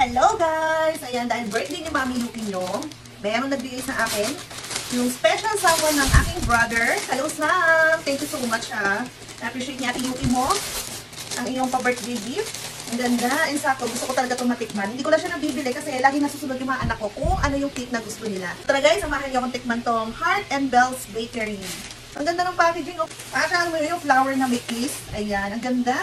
Hello guys! Ayan, dahil birthday ni Mami Yuki nyo, mayroong nagbigay sa akin yung special someone ng aking brother. Hello Sam! Thank you so much ha. Na-appreciate niya Ate Yuki mo ang iyong pa-birthday gift. Ang ganda. In sakto, gusto ko talaga itong matikman. Hindi ko na siya nabibili kasi lagi nasusunod yung mga anak ko kung ano yung cake na gusto nila. Tara guys, samahan niyo akong tikman tong Heart and Bells Bakery. Ang ganda ng packaging. Parang yung flower na may kiss. Ayan, ang ganda.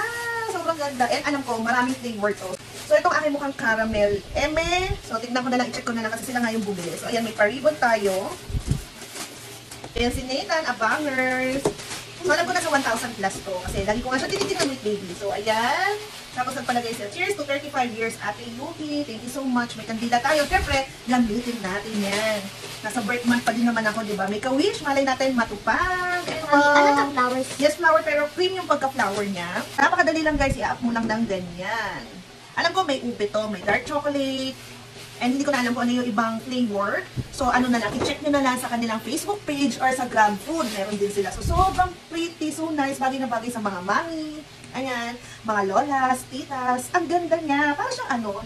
Sobrang ganda. And alam ko, maraming flavor to. So, itong aking mukhang caramel. Eme. So, tignan ko na lang, i-check ko na lang kasi sila nga yung bumili. So, ayan, may pa-ribbon tayo. Ayan, si Nathan, Abangers. So, alam ko na sa 1,000 plus to. Kasi lagi ko nga siya tinitignan with baby. So, ayan. Tapos nagpalagay siya. Cheers to 35 years, Ate Yuki. Thank you so much. May kandila tayo. Siyempre, gamitin natin yan. Nasa birth month pa din naman ako, di ba? Make a wish. Malay natin matupang. Ano na flowers? Yes, flower. Pero cream yung pagka-flower niya. Napakadali lang guys. I-up mo lang ng ganyan. Alam ko may ube to, may dark chocolate, and hindi ko na alam kung ano yung ibang flavor. So ano na lang, i-check nyo na lang sa kanilang Facebook page or sa Grab Food. Meron din sila. So sobrang pretty, so nice, bagay na bagay sa mga mami. Ayan, mga lolas, titas. Ang ganda niya. Parang siyang ano,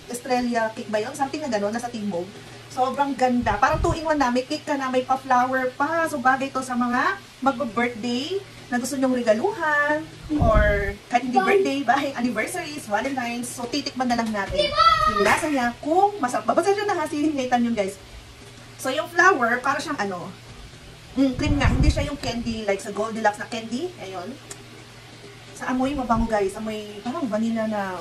Estrella cake ba yun? Something na gano'n, nasa Timog. Sobrang ganda. Parang 2-in-1 na, may cake ka na, may pa-flower pa. So bagay to sa mga mag-birthday na gusto nyong regaluhan, or kahit hindi birthday, bahay, anniversaries, Valentine's. So, titikman na lang natin yung lasa niya kung masarap. Babasa siya na ha, si Nathan yun guys. So, yung flower, para siyang ano, cream nga, hindi siya yung candy, like sa Goldilocks na candy. Ayun. Sa amoy, mabango guys. Amoy, parang vanilla na,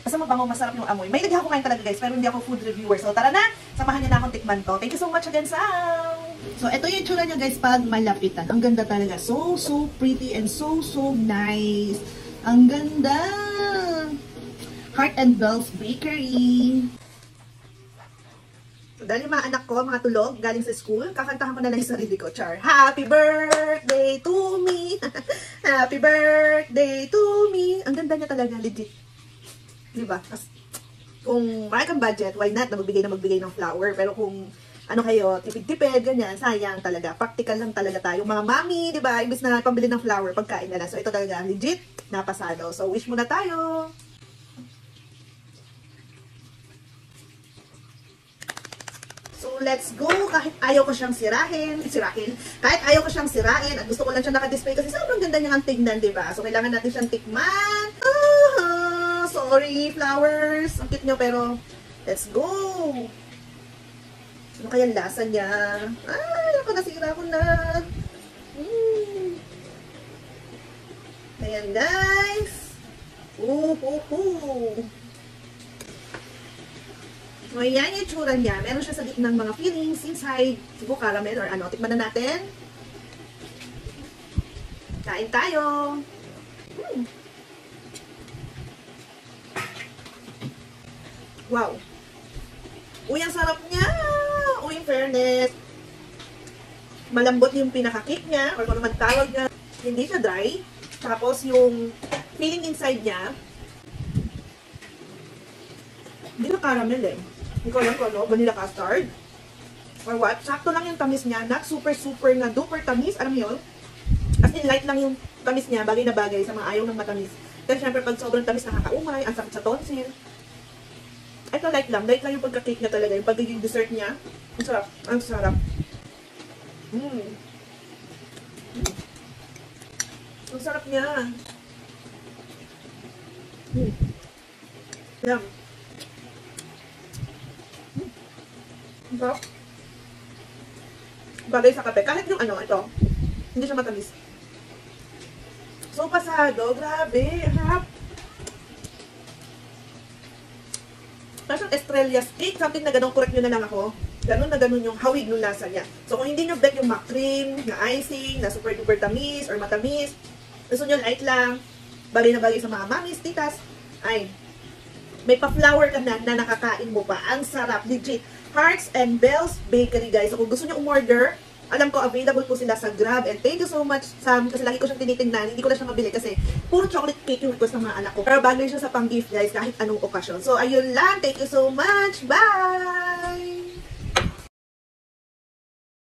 basta mabango, masarap yung amoy. May naghahapo kain talaga guys, pero hindi ako food reviewer. So, tara na, samahan niyo na akong tikman to. Thank you so much again, Sam! So, ito yung itsura niya guys pag malapitan. Ang ganda talaga. So pretty and so nice. Ang ganda! Heart and Bells Bakery. So, dahil yung mga anak ko, mga tulog, galing sa school, kakantahan ko na lang yung sarili ko. Char, happy birthday to me! Happy birthday to me! Ang ganda niya talaga, legit. Diba? Kung marami kang budget, why not na magbigay ng flower? Pero kung ano kayo, tipid-tipid, ganyan, sayang talaga. Practical lang talaga tayo. Mga mami, di ba? Imbis na pambili ng flower, pagkain na lang. So, ito talaga, legit, napasado. So, wish muna tayo. So, let's go. Kahit ayaw ko siyang sirahin. Kahit ayaw ko siyang sirain, at gusto ko lang siya naka-display kasi sobrang ganda niyang tignan, di ba? So, kailangan natin siyang tikman. Sorry, flowers. Ang cute nyo, pero let's go. Ano kaya lasa niya? Ay, ako nasira ko na. Ayan, guys. So, ayan yung itsura niya. Meron siya sa gitnang mga fillings inside. Siguro caramel or ano. Tikman na natin. Kain tayo. Wow. Uy, ang sarap niya. Uy, in fairness, malambot yung pinaka-cake niya, or kung naman tawag niya, hindi siya dry. Tapos yung filling inside niya, hindi na caramel eh. Hindi ko alam kung ano, vanilla custard. Or what, sakto lang yung tamis niya, not super na duper tamis, alam mo yun? As in, light lang yung tamis niya, bagay na bagay sa mga ayaw ng matamis. Kasi syempre, pag sobrang tamis nakakaumay, ang sakit sa tonsil. Ito light lang yung pagka-cake niya talaga, yung pagiging dessert niya. Ang sarap, ang sarap. Ang sarap niya. Yum. Ang sarap. Bagay sa kape. Kahit yung ano, ito, hindi siya matamis. So, pasado. Grabe. Harap. Tapos yung Estrella cake, something na ganun, correct nyo na lang ako. Ganun na ganun yung hawig ng lasa niya. So kung hindi nyo bet yung cream, na icing, na super duper tamis or matamis, gusto nyo light lang, bagay na bagay sa mga mamis, titas, ay, may pa-flower ka na nakakain mo pa. Ang sarap, legit. Hearts and Bells Bakery guys. So kung gusto nyo umorder, alam ko available po sila sa Grab, and thank you so much Sam, kasi lagi ko siyang tinitingnan, hindi ko na siya mabili kasi puro chocolate cake yung request ng mga anak ko. Pero bagay siya sa pang-gift guys, kahit anong okasyon. So ayun lang, thank you so much, bye!